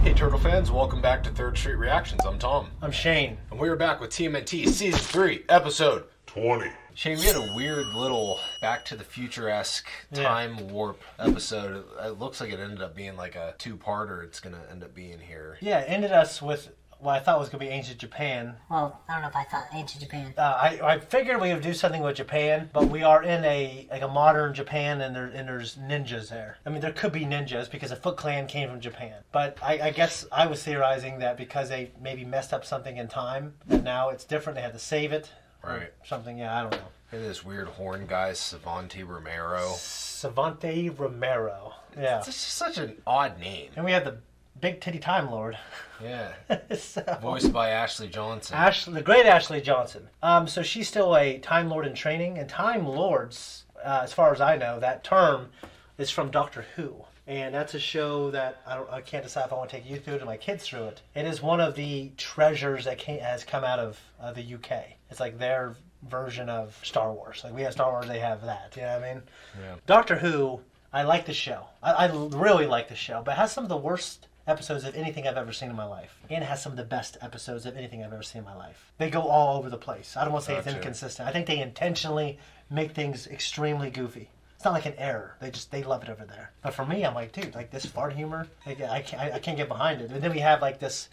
Hey Turtle fans, welcome back to Third Street Reactions. I'm Tom. I'm Shane. And we are back with TMNT Season 3, Episode 20. Shane, we had a weird little Back to the Future-esque time warp episode. It looks like it ended up being like a two-parter. It's going to end up being here. Yeah, it ended us with what I thought was going to be Ancient Japan. Well, I don't know if I thought Ancient Japan. I figured we would do something with Japan, but we are in a modern Japan, and there's ninjas there. I mean, there could be ninjas because the Foot Clan came from Japan. But I guess I was theorizing that because they maybe messed up something in time, that now it's different. They had to save it. Right. Or something, yeah, I don't know. And this weird horn guy, Savante Romero. Savante Romero. Yeah. It's just such an odd name. And we have the Big Titty Time Lord. Yeah. So, Voiced by Ashley Johnson. the great Ashley Johnson. So she's still a Time Lord in training, and Time Lords, as far as I know, that term is from Doctor Who. And that's a show that I can't decide if I want to take you through it or my kids through it. It is one of the treasures that has come out of the UK. It's like their version of Star Wars. Like we have Star Wars, they have that. You know what I mean? Yeah. Doctor Who, I like the show. I really like the show, but it has some of the worst episodes of anything I've ever seen in my life. And it has some of the best episodes of anything I've ever seen in my life. They go all over the place. I don't want to say it's inconsistent. I think they intentionally make things extremely goofy. It's not like an error. They love it over there. But for me, I'm like, dude, like this fart humor, like, I can't get behind it. And then we have like this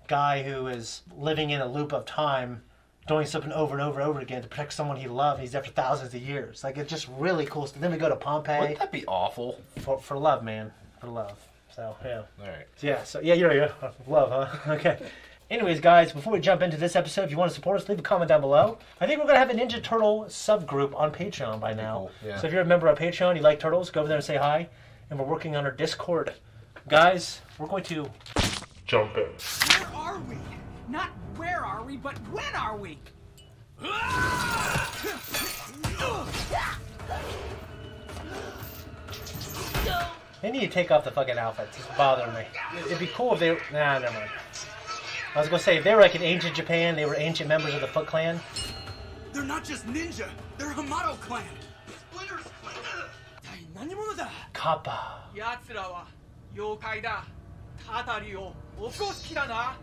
guy who is living in a loop of time, doing something over and over and over again to protect someone he loved. He's there for thousands of years. Like it's just really cool. Then we go to Pompeii. Wouldn't that be awful? For love, man. For love. So yeah. All right. Yeah. So yeah. Love, huh? Okay. Anyways, guys, before we jump into this episode, if you want to support us, leave a comment down below. I think we're going to have a Ninja Turtle subgroup on Patreon by now. Cool. Yeah. So if you're a member of Patreon, you like turtles, go over there and say hi. And we're working on our Discord. Guys, we're going to Jump in. Where are we? Not where are we, but when are we? They need to take off the fucking outfits. It's bothering me. It'd be cool if they... Nah, never mind. I was going to say, if they were like in ancient Japan, they were ancient members of the Foot Clan. They're not just ninja, they're Hamato clan. Kappa. 奴らは妖怪だ。たたりを起こす気だな。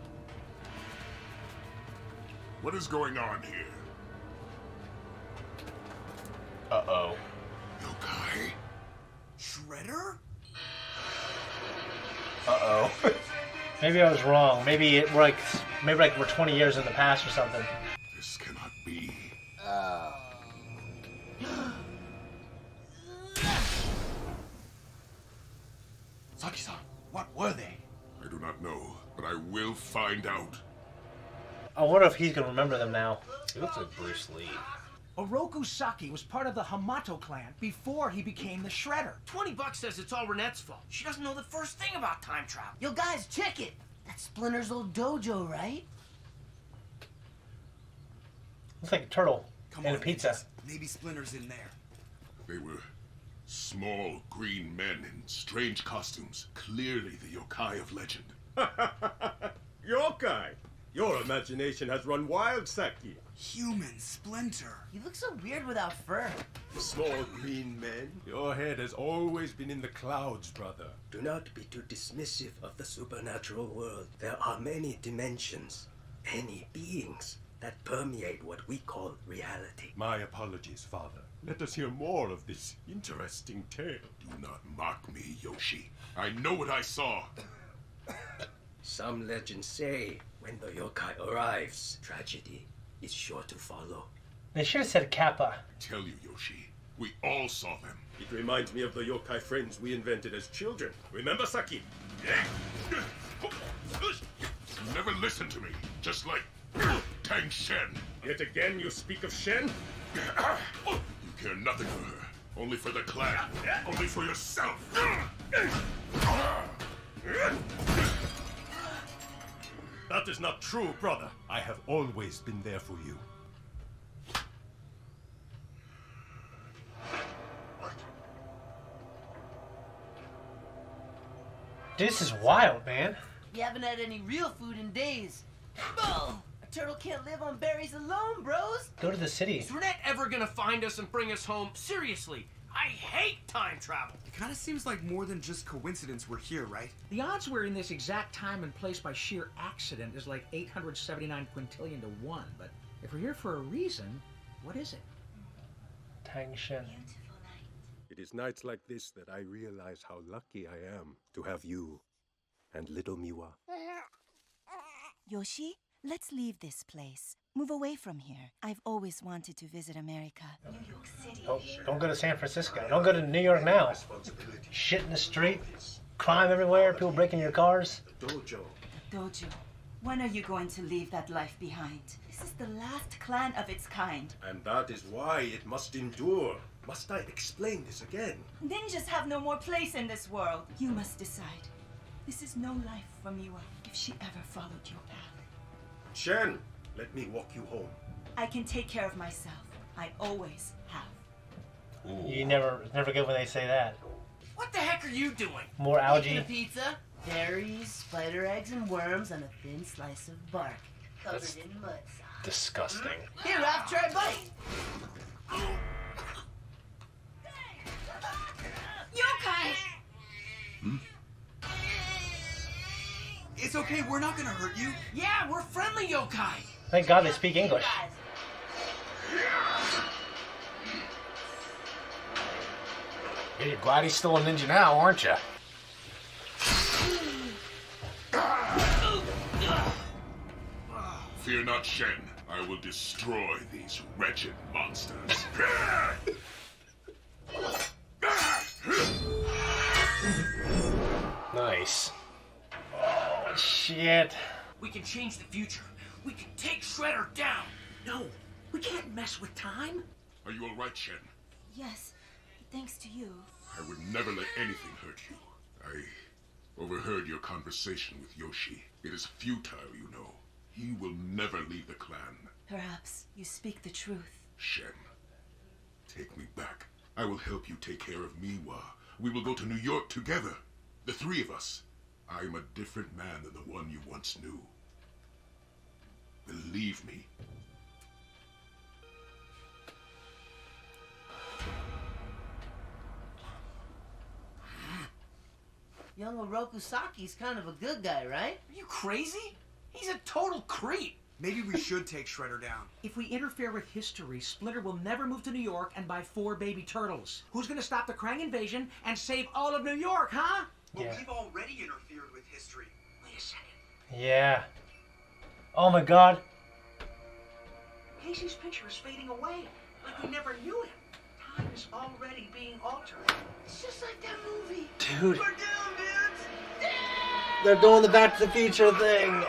What is going on here? Uh-oh. Yokai? Shredder? Uh-oh. Maybe I was wrong. Maybe we're 20 years in the past or something. This cannot be. Saki-san, what were they? I do not know, but I will find out. I wonder if he's going to remember them now. He looks like Bruce Lee. Oroku Saki was part of the Hamato clan before he became the Shredder. $20 says it's all Renette's fault. She doesn't know the first thing about time travel. Yo, guys, check it. That's Splinter's old dojo, right? Looks like a turtle and a pizza. ninjas. Maybe Splinter's in there. They were small green men in strange costumes. Clearly the yokai of legend. Yokai! Your imagination has run wild, Saki. Human Splinter. You look so weird without fur. Small green men, your head has always been in the clouds, brother. Do not be too dismissive of the supernatural world. There are many dimensions, many beings that permeate what we call reality. My apologies, father. Let us hear more of this interesting tale. Do not mock me, Yoshi. I know what I saw. Some legends say when the yokai arrives, tragedy is sure to follow. They should have said Kappa. Tell you, Yoshi, we all saw them. It reminds me of the yokai friends we invented as children. Remember, Saki? You never listen to me, just like Tang Shen. Yet again you speak of Shen? You care nothing for her, only for the clan, only for yourself. That is not true, brother. I have always been there for you. This is wild, man. We haven't had any real food in days. Oh, a turtle can't live on berries alone, bros. Go to the city. Is Renette ever gonna find us and bring us home? Seriously, I hate time travel. It kind of seems like more than just coincidence we're here, right? The odds we're in this exact time and place by sheer accident is like 879 quintillion to 1, but if we're here for a reason, what is it? Tang Shen. It is nights like this that I realize how lucky I am to have you and little Miwa. Yoshi, let's leave this place. Move away from here. I've always wanted to visit America. New York City. Don't go to San Francisco. Don't go to New York now. Shit in the street, crime everywhere, people breaking your cars. Dojo. Dojo. When are you going to leave that life behind? This is the last clan of its kind. And that is why it must endure. Must I explain this again? Ninjas have no more place in this world. You must decide. This is no life for Miwa if she ever followed your path. Shen, let me walk you home. I can take care of myself. I always have. Ooh. It's never good when they say that. What the heck are you doing? More algae. Making a pizza, berries, spider eggs, and worms on a thin slice of bark covered in mud sauce. Disgusting. Here, Ralph, try a bite. Yokai! Hmm? It's okay, we're not gonna hurt you. Yeah, we're friendly yokai. Thank God they speak English. You're glad he's still a ninja now, aren't you? Fear not, Shen. I will destroy these wretched monsters. Nice. Oh, shit. We can change the future. We can take Shredder down. No, we can't mess with time. Are you all right, Shen? Yes, thanks to you. I would never let anything hurt you. I overheard your conversation with Yoshi. It is futile, you know. He will never leave the clan. Perhaps you speak the truth. Shen, take me back. I will help you take care of Miwa. We will go to New York together. The three of us. I am a different man than the one you once knew. Believe me. Young Oroku Saki's kind of a good guy, right? Are you crazy? He's a total creep. Maybe we should take Shredder down. If we interfere with history, Splinter will never move to New York and buy 4 baby turtles. Who's gonna stop the Krang invasion and save all of New York, huh? Well, Yeah. we've already interfered with history. Wait a second. Yeah. Oh my God. Casey's picture is fading away, like we never knew him. Time is already being altered. It's just like that movie. Dude. We're doomed, dudes. They're doing the Back to the Future thing.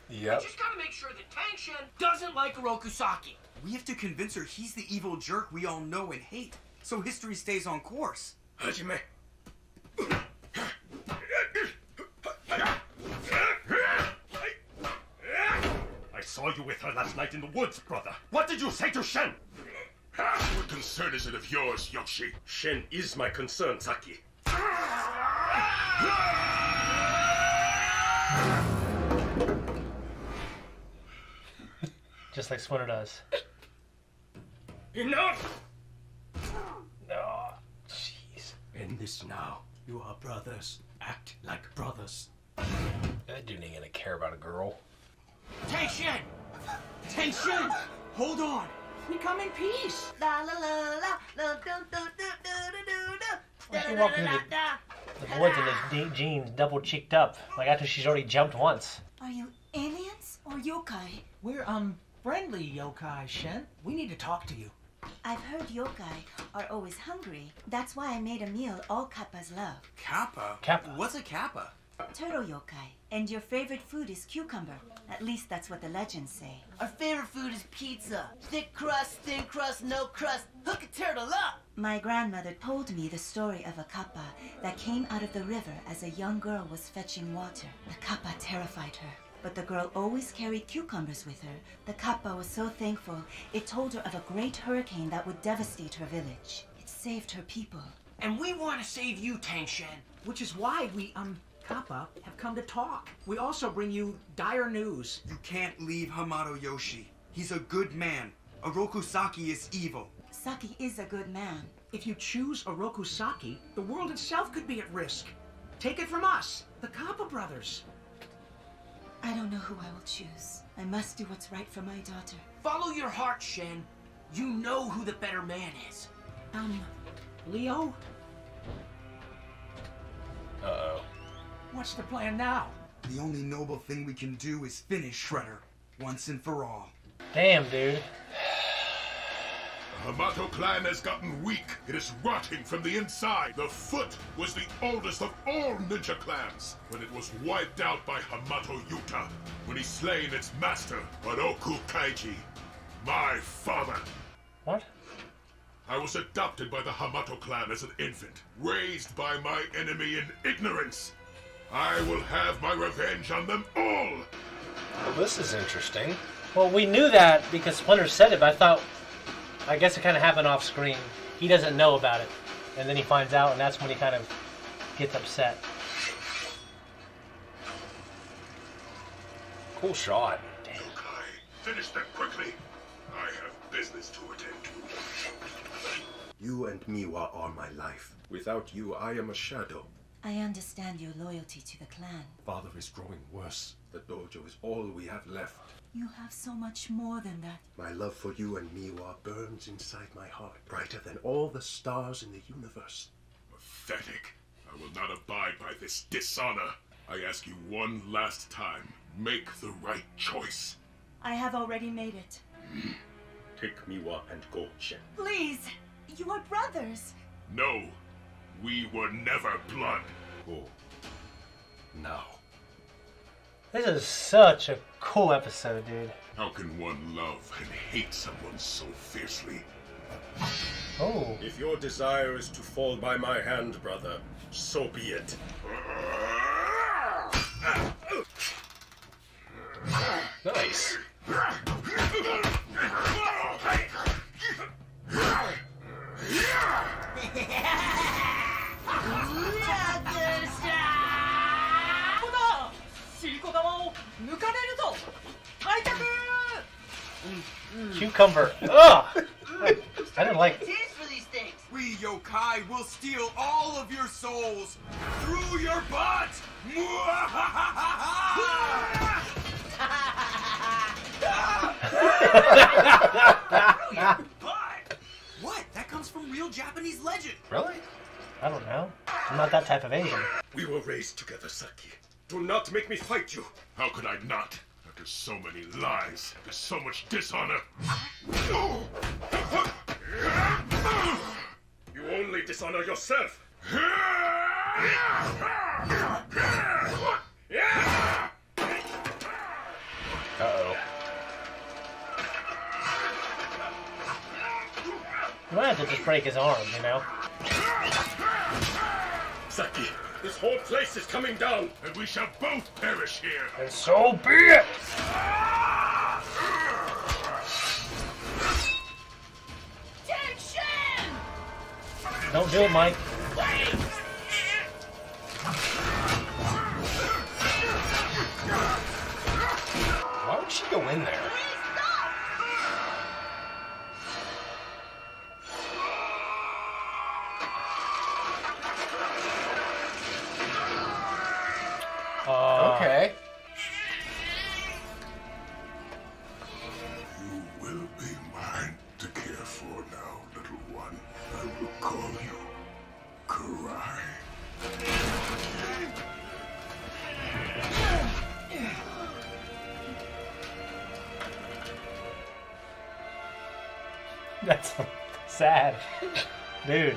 Yep. Just gotta make sure that Tang Shen doesn't like Oroku Saki. We have to convince her he's the evil jerk we all know and hate, so history stays on course. Hajime. I saw you with her last night in the woods, brother. What did you say to Shen? What concern is it of yours, Yoshi? Shen is my concern, Saki. Just like Splinter does. Enough! No. Jeez. End this now. You are brothers. Act like brothers. That dude ain't gonna care about a girl. Tang Shen! Tang Shen! Hold on. We come in peace. La la la la la do do do do do do. Why is she walking through the woods in his jeans, double cheeked up, like after she's already jumped once? Are you aliens or yokai? We're, friendly, Yokai Shen. We need to talk to you. I've heard yokai are always hungry. That's why I made a meal all kappas love. Kappa? Kappa. What's a kappa? Turtle yokai. And your favorite food is cucumber. At least that's what the legends say. Our favorite food is pizza. Thick crust, thin crust, no crust. Hook a turtle up. My grandmother told me the story of a kappa that came out of the river as a young girl was fetching water. The kappa terrified her, but the girl always carried cucumbers with her. The kappa was so thankful, it told her of a great hurricane that would devastate her village. It saved her people. And we want to save you, Tang Shen. Which is why we, Kappa, have come to talk. We also bring you dire news. You can't leave Hamato Yoshi. He's a good man. Oroku Saki is evil. Saki is a good man, If you choose Orokusaki, the world itself could be at risk. Take it from us, the Kappa brothers. I don't know who I will choose. I must do what's right for my daughter. Follow your heart, Shen. You know who the better man is. Leo? Uh-oh. What's the plan now? The only noble thing we can do is finish Shredder, once and for all. Damn, dude. The Hamato clan has gotten weak. It is rotting from the inside. The Foot was the oldest of all ninja clans when it was wiped out by Hamato Yuta, when he slain its master, Oroku Kaiji, my father. What? I was adopted by the Hamato clan as an infant, raised by my enemy in ignorance. I will have my revenge on them all. Well, this is interesting. Well, we knew that because Splinter said it, but I guess it kind of happened off screen. He doesn't know about it. And then he finds out, and that's when he kind of gets upset. Cool shot. Yokai, finish them quickly. I have business to attend to. You and Miwa are my life. Without you, I am a shadow. I understand your loyalty to the clan. Father is growing worse. The dojo is all we have left. You have so much more than that. My love for you and Miwa burns inside my heart, brighter than all the stars in the universe. Pathetic. I will not abide by this dishonor. I ask you one last time. Make the right choice. I have already made it. Take Miwa and go, Shen. Please! You are brothers! No. We were never blood. Go. Now. This is such a cool episode, dude. How can one love and hate someone so fiercely? Oh. If your desire is to fall by my hand, brother, so be it. Nice. Cucumber. Ugh! I didn't like it. Tears for these things. We Yokai will steal all of your souls through your butt! What? That comes from real Japanese legend. Really? I don't know. I'm not that type of Asian. We were raised together, Saki. Do not make me fight you. How could I not? After so many lies, after so much dishonor. You only dishonor yourself. Uh-oh. You might have to just break his arm, you know? Saki, this whole place is coming down. And we shall both perish here. And so be it! Tension! Don't do it, Mike. Why would she go in there? Okay. You will be mine to care for now, little one. I will call you Karai. That's sad. Dude.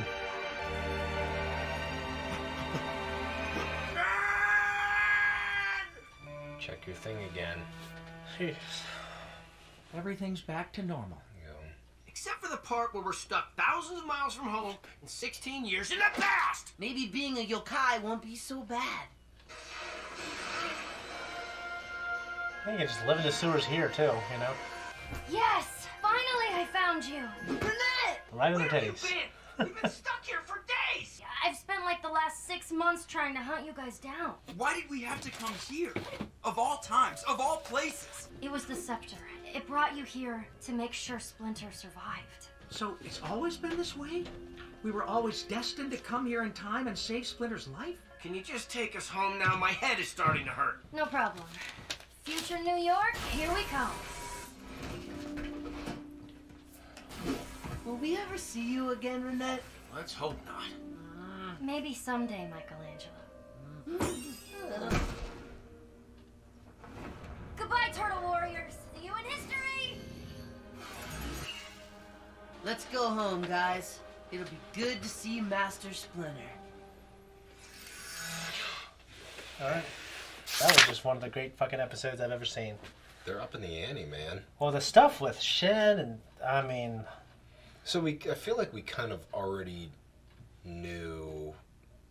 Check your thing again. Jeez. Everything's back to normal. Except for the part where we're stuck thousands of miles from home and 16 years in the past! Maybe being a yokai won't be so bad. I think you can just live in the sewers here, too, you know? Yes! Finally I found you! Burnett! Right in the titties. We've been stuck here for days! I've spent like the last 6 months trying to hunt you guys down. Why did we have to come here? Of all times, of all places. It was the scepter. It brought you here to make sure Splinter survived. So it's always been this way? We were always destined to come here in time and save Splinter's life? Can you just take us home now? My head is starting to hurt. No problem. Future New York, here we come. Will we ever see you again, Renette? Let's hope not. Maybe someday, Michelangelo. Goodbye, Turtle Warriors. See you in history. Let's go home, guys. It'll be good to see Master Splinter. Alright. That was just one of the great fucking episodes I've ever seen. They're up in the ante, man. Well, the stuff with Shin and, I mean... So I feel like we kind of already knew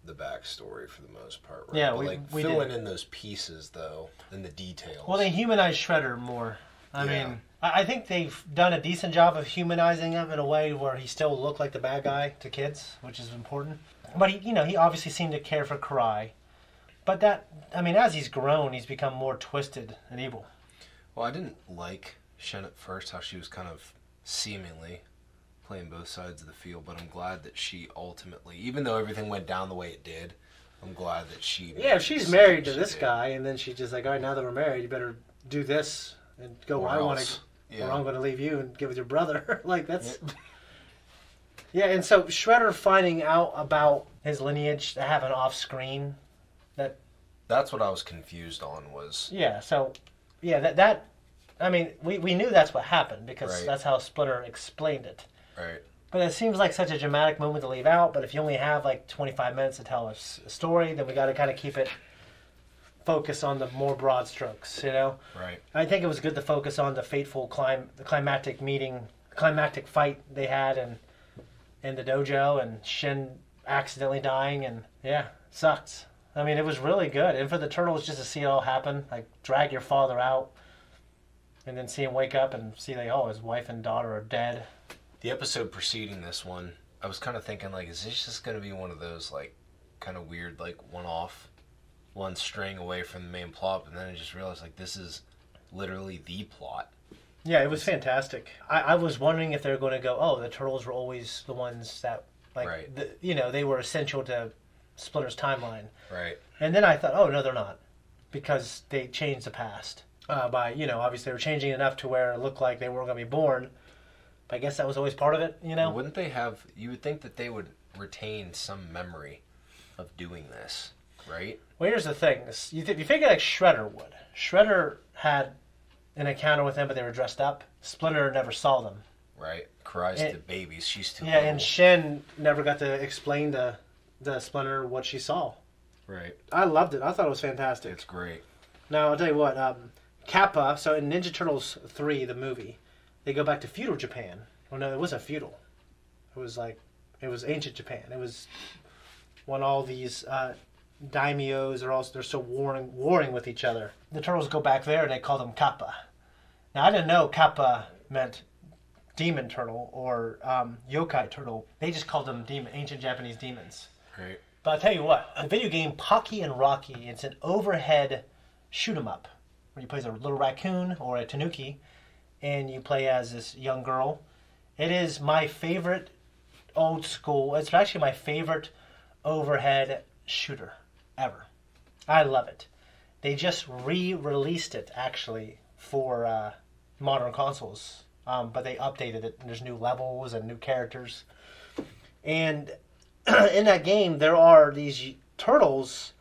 the backstory for the most part, right? Yeah, but we filling did. in those pieces, though, and the details. Well, they humanized Shredder more. I mean, I think they've done a decent job of humanizing him in a way where he still looked like the bad guy to kids, which is important. But, he obviously seemed to care for Karai. But that, I mean, as he's grown, he's become more twisted and evil. Well, I didn't like Shen at first, how she was kind of seemingly playing both sides of the field, but I'm glad that she ultimately, even though everything went down the way it did, I'm glad that she... Yeah, if she's married to this guy, and then she's just like, all right, now that we're married, you better do this and go where I want to, or I'm going to leave you and get with your brother. Like, that's... Yeah, and so Shredder finding out about his lineage to have an off-screen... That's what I was confused on was... Yeah, so... Yeah, that I mean, we knew that's what happened because that's how Splinter explained it. Right. But it seems like such a dramatic moment to leave out, but if you only have like 25 minutes to tell a story, then we got to kind of keep it focused on the more broad strokes, Right. I think it was good to focus on the fateful climactic fight they had in the dojo, and Shin accidentally dying, and yeah, sucked. I mean, it was really good. And for the Turtles, just to see it all happen, like drag your father out, and then see him wake up and see like, oh, his wife and daughter are dead. The episode preceding this one, I was kind of thinking, like, is this just going to be one of those, like, kind of weird, like, one string away from the main plot? And then I just realized, like, this is literally the plot. Yeah, it was fantastic. I was wondering if they were going to go, oh, the Turtles were always the ones that, like, they were essential to Splinter's timeline. Right. And then I thought, oh, no, they're not. Because they changed the past. By, obviously they were changing enough to where it looked like they weren't going to be born. But I guess that was always part of it, Wouldn't they have... You would think that they would retain some memory of doing this, right? Well, here's the thing. You figure like Shredder would. Shredder had an encounter with them, but they were dressed up. Splinter never saw them. Right. Karai's the babies. She's too Yeah, little. and Shen never got to explain to the Splinter what she saw. Right. I loved it. I thought it was fantastic. It's great. Now, I'll tell you what. Kappa, so in Ninja Turtles 3, the movie, they go back to feudal Japan. Well, no, it wasn't feudal. It was ancient Japan. It was when all these daimyos they're still warring with each other. The Turtles go back there and they call them Kappa. Now, I didn't know Kappa meant demon turtle or yokai turtle. They just called them ancient Japanese demons. Right. But I'll tell you what, the video game Pocky and Rocky, it's an overhead shoot 'em up where you play as a little raccoon or a tanuki, and you play as this young girl. It is my favorite old school. It's actually my favorite overhead shooter ever. I love it. They just re-released it actually for modern consoles, but they updated it. And there's new levels and new characters, and in that game, there are these turtles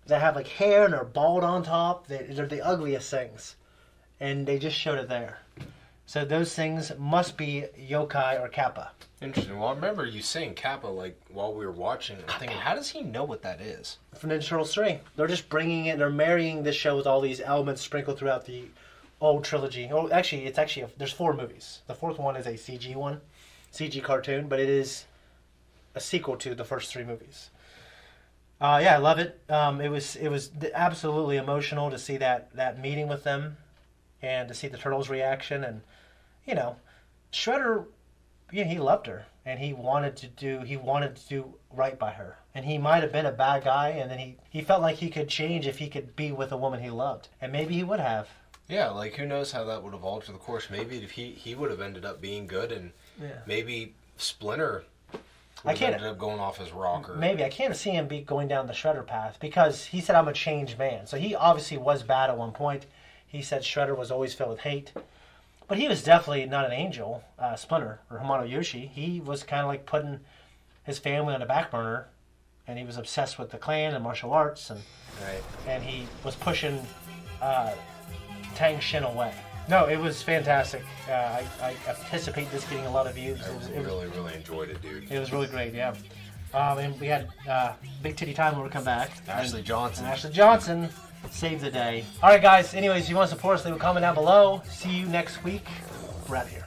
that have like hair and are bald on top. They're the ugliest things. And they just showed it there. So those things must be yokai or kappa. Interesting. Well, I remember you saying kappa like while we were watching. I'm thinking, how does he know what that is? From Ninja Turtles 3. They're just bringing it, they're marrying this show with all these elements sprinkled throughout the old trilogy. Oh, actually, there's 4 movies. The 4th one is a CG cartoon, but it is a sequel to the first 3 movies. Yeah, I love it. It was absolutely emotional to see that meeting with them, and to see the Turtles' reaction, and Shredder, he loved her, and he wanted to do right by her, and he might have been a bad guy, and then he felt like he could change if he could be with a woman he loved, and maybe he would have. Yeah, like who knows how that would have altered the course. Maybe if he would have ended up being good, and maybe Splinter I can't ended up going off his rocker. Maybe I can't see him going down the Shredder path because he said I'm a changed man. So he obviously was bad at one point. He said Shredder was always filled with hate, but he was definitely not an angel. Splinter or Hamato Yoshi, he was kind of like putting his family on the back burner, and he was obsessed with the clan and martial arts, and and he was pushing Tang Shin away. No, it was fantastic. I anticipate this getting a lot of views. I really enjoyed it, dude. It was really great, yeah. And we had Big Titty Time when we come back. Ashley Johnson. Ashley Johnson saved the day. All right, guys. Anyways, if you want to support us, leave a comment down below. See you next week. We're out of here.